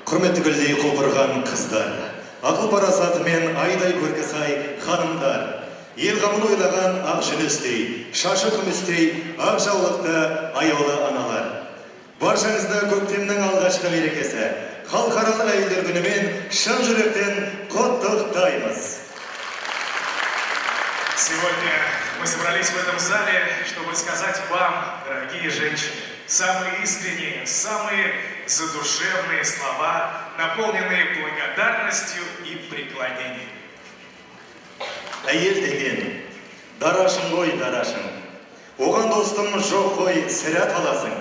Құрметті гүлдей құлпырған қыздар, ақыл парасатымен айдай көркі сай ханымдар, ел қамын ойлаған ақ жүністей, шашы күмістей, ақ жаулықты аяулы аналар. Баршаңызды көктемнің алғашқы мерекесі, халықаралық әйелдер күнімен шын жүректен құттықтаймыз. Сегодня мы собрались в этом зале, чтобы сказать вам, дорогие женщины, самые искренние, самые задушевные слова, наполненные благодарностью и преклонением. Әйел деген, дарашың ғой дарашың, оған достым жоқ қой сірә таласың.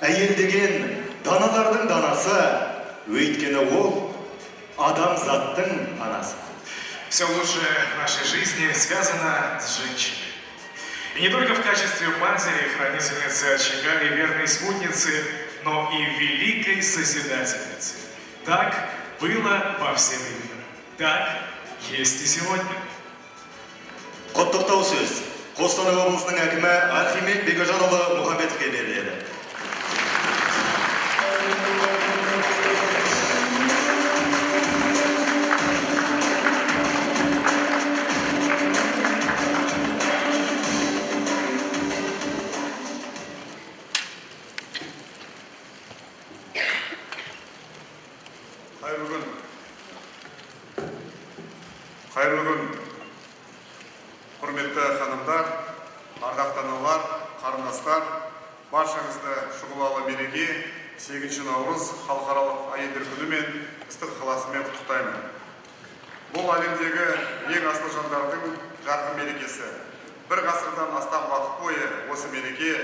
Әйел деген даналардың данасы, өйткені ол адамзаттың анасы. Все лучшее в нашей жизни связано с женщиной. И не только в качестве матери, хранительницы очага и верной спутницы, но и великой созидательницы. Так было во все времена. Так есть и сегодня. Құттықтау сөз Қостанай облысының әкімі Архимед Бекежанұлы Мұхамбетовке беріледі. Қайырлы күн, құрметті ханымдар, ардақты аналар, қарындастар, баршаңызды шұғылалы мереке 8 наурыз халықаралық әйелдер күнімен ыстық ықыласымен құттықтаймын. Бұл әлемдегі ең асыл жандардың жарқын мерекесі. Бір ғасырдан астам уақыт бойы осы мереке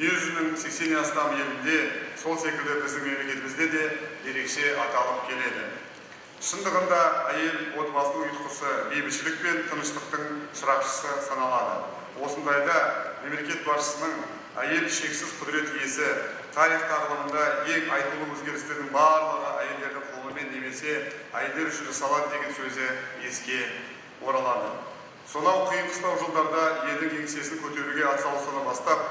дүниежүзінің 80-нен астам елінде, сол секілді біздің мемлекетімізде де ерекше аталып келеді. Шындығында әйел отбасының ұйытқысы, бейбітшілік пен тыныштықтың шырақшысы саналады. Осындайда мемлекет басшысының әйел шексіз құдірет иесі, тарих тағылымында ең айтулы өзгерістердің барлығы әйелдердің қолымен немесе әйелдер үшін жасалады деген сөзі еске оралады. Сонау қиын-қыстау жылдарда елдің еңсесін көтеруге атсалысудан бастап,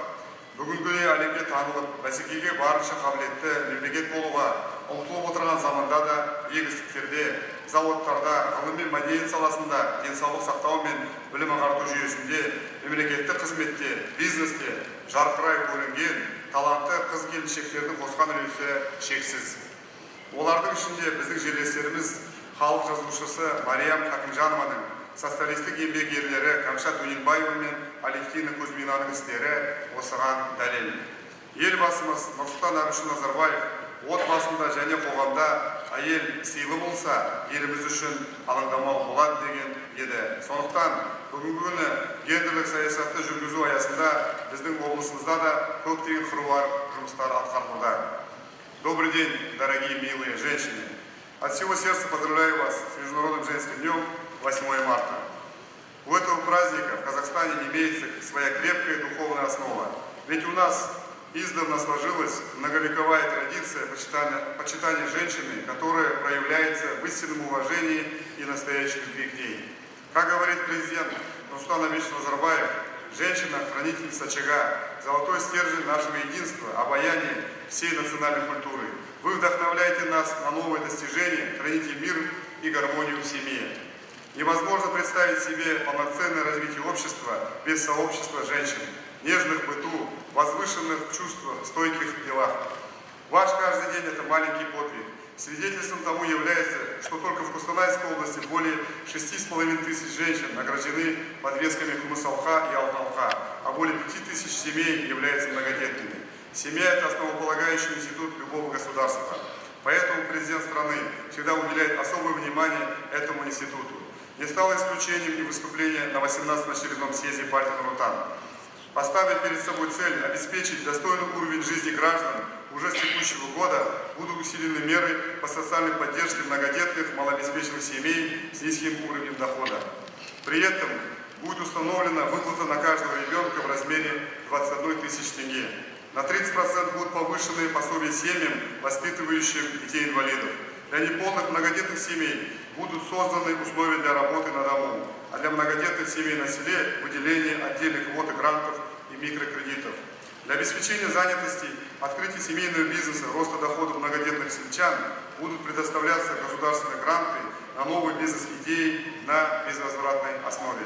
бүгінгі әлемге танылып, бәсекеге барынша қабілетті мемлекет болуға ұмтылып отырған заманда да егістіктерде, заводтарда, ғылым мен мәдениет саласында, денсаулық сақтау мен білім ағарту жүйесінде, мемлекеттік қызметте, бизнесте жарқырай көрінген талантты қыз-келіншектердің қосқан үлесі шексіз. Олардың ішінде біздің жерлестеріміз халық жазушысы Мариям Хакимжанованың, социалистік еңбек ерлері Камшат Өнелбаева мен Алевтина Кузьминаның істері осыған дәлел. Елбасымыз Нұрсұлтан Әбішұлы Назарбаев отбасында және қоғамда әйел сыйлы болса, еліміз үшін алаңдамау болады деген еді. Сондықтан бүгінгі күні гендерлік саясатты жүргізу аясында біздің облысымызда да көптеген қыруар жұмыстар атқарылуда. Добрый день, дорогие милые женщины. От всего сердца поздравляю вас с Международным женским днем 8 марта. У этого праздника в Казахстане имеется своя крепкая духовная основа. Ведь у нас издавна сложилась многовековая традиция почитания женщины, которая проявляется в истинном уважении и настоящей любви к ней. Как говорит президент Нурсултан Абишевич Назарбаев, женщина – хранительница очага, золотой стержень нашего единства, обаяния всей национальной культуры. Вы вдохновляете нас на новые достижения, храните мир и гармонию в семье. Невозможно представить себе полноценное развитие общества без сообщества женщин, нежных в быту, возвышенных в чувствах, стойких в делах. Ваш каждый день – это маленький подвиг. Свидетельством тому является, что только в Костанайской области более 6,5 тысяч женщин награждены подвесками Хумыс-Алха и Алтын-Алха, а более 5 тысяч семей являются многодетными. Семья – это основополагающий институт любого государства. Поэтому президент страны всегда уделяет особое внимание этому институту. Не стало исключением и выступление на 18-м очередном съезде партии Нур-Отан. Поставив перед собой цель обеспечить достойный уровень жизни граждан, уже с текущего года будут усилены меры по социальной поддержке многодетных малообеспеченных семей с низким уровнем дохода. При этом будет установлена выплата на каждого ребенка в размере 21 тысяч тенге. На 30% будут повышены пособия семьям, воспитывающим детей-инвалидов. Для неполных многодетных семей будут созданы условия для работы на дому, а для многодетных семей на селе выделение отдельных квот и грантов и микрокредитов. Для обеспечения занятости, открытия семейного бизнеса, роста доходов многодетных сельчан будут предоставляться государственные гранты на новые бизнес-идеи на безвозвратной основе.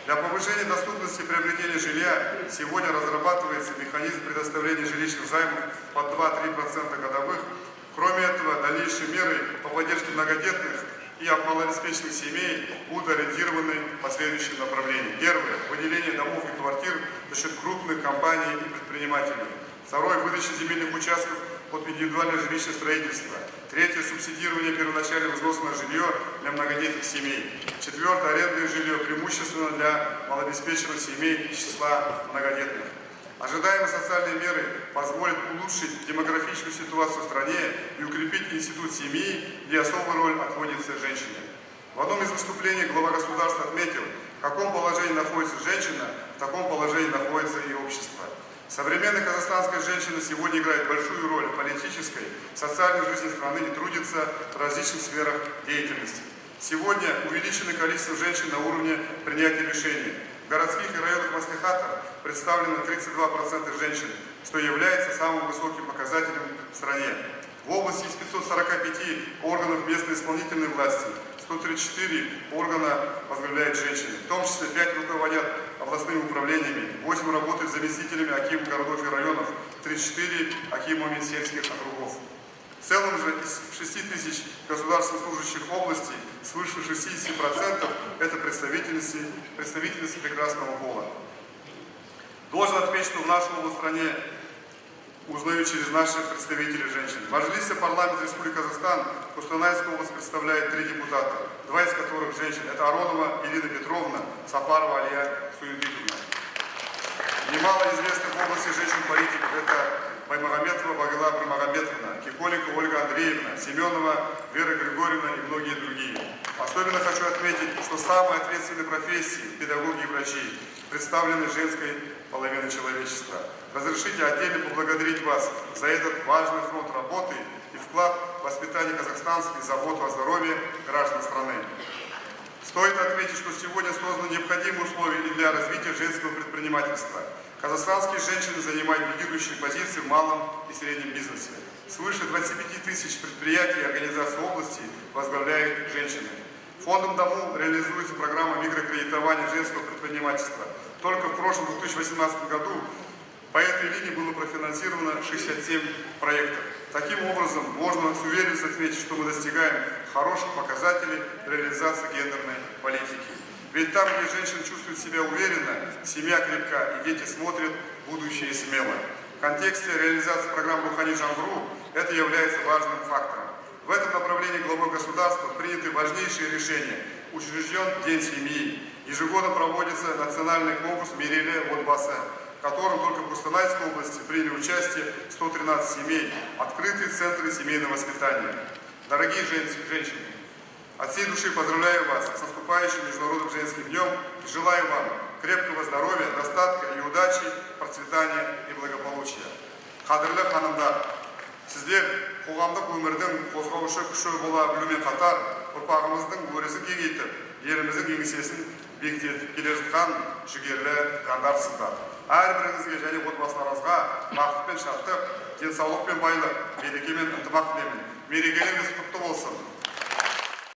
Для повышения доступности приобретения жилья сегодня разрабатывается механизм предоставления жилищных займов под 2-3% годовых. Кроме этого, дальнейшие меры по поддержке многодетных и малообеспеченных семей будут ориентированы по следующим направлениям. Первое. Выделение домов и квартир за счет крупных компаний и предпринимателей. Второе. Выдача земельных участков под индивидуальное жилищное строительство. Третье. Субсидирование первоначального взноса на жилье для многодетных семей. Четвертое. Арендное жилье преимущественно для малообеспеченных семей из числа многодетных. Ожидаемые социальные меры позволят улучшить демографическую ситуацию в стране и укрепить институт семьи, где особая роль отводится женщине. В одном из выступлений глава государства отметил, в каком положении находится женщина, в таком положении находится и общество. Современная казахстанская женщина сегодня играет большую роль в политической, социальной жизни страны и трудится в различных сферах деятельности. Сегодня увеличено количество женщин на уровне принятия решений. В городских и районных маслихатах представлено 32% женщин, что является самым высоким показателем в стране. В области из 545 органов местной исполнительной власти 134 органа возглавляют женщины, в том числе 5 руководят областными управлениями, 8 работают заместителями акимов городов и районов, 34 акимами сельских округов. В целом же из 6 тысяч государственных служащих области свыше 60% это представительницы прекрасного пола. Должен отметить, что в нашей стране узнаю через наших представителей женщин. В Мажилисе парламента Республики Казахстан Кустанайская область представляет 3 депутата, 2 из которых женщин. Это Аронова Ирина Петровна, Сапарова Алия Суюдиковна. Немало известных в области женщин-политиков это Баймагометова Багила Баймагометовна, Киколика Ольга Андреевна, Семенова Вера Григорьевна и многие другие. Особенно хочу отметить, что самые ответственные профессии, педагоги и врачи, представлены женской половиной человечества. Разрешите отдельно поблагодарить вас за этот важный фронт работы и вклад в воспитание казахстанцев и заботу о здоровье граждан страны. Стоит отметить, что сегодня созданы необходимые условия и для развития женского предпринимательства. Казахстанские женщины занимают лидирующие позиции в малом и среднем бизнесе. Свыше 25 тысяч предприятий и организаций области возглавляют женщины. Фондом Дому реализуется программа микрокредитования женского предпринимательства. Только в прошлом 2018 году по этой линии было профинансировано 67 проектов. Таким образом, можно с уверенностью отметить, что мы достигаем хороших показателей реализации гендерной политики. Ведь там, где женщина чувствует себя уверенно, семья крепка и дети смотрят в будущее смело. В контексте реализации программы Рухани Жаңғыру это является важным фактором. В этом направлении главой государства приняты важнейшие решения. Учрежден День семьи. Ежегодно проводится национальный конкурс Мерейле Отбасы, в котором только в Кустанайской области приняли участие 113 семей, открытые центры семейного воспитания. Дорогие женщины, от всей души поздравляю вас с наступающим Международным женским днем и желаю вам крепкого здоровья, достатка и удачи, процветания и благополучия. Қадірлі ханымдар, сіздер қоғамдық өмірдің қозғаушы күші бола білумен қатар, ұрпағымыздың өрісін кеңейтіп, еліміздің еңсесін бекітіп келе жатқан жігерлі жандарсыздар. Әрбіріңізге және отбасыларыңызға бақыт пен шаттық, денсаулық пен байлық, береке мен ынтымақ тілеймін. Мерекелеріңіз құтты болсын.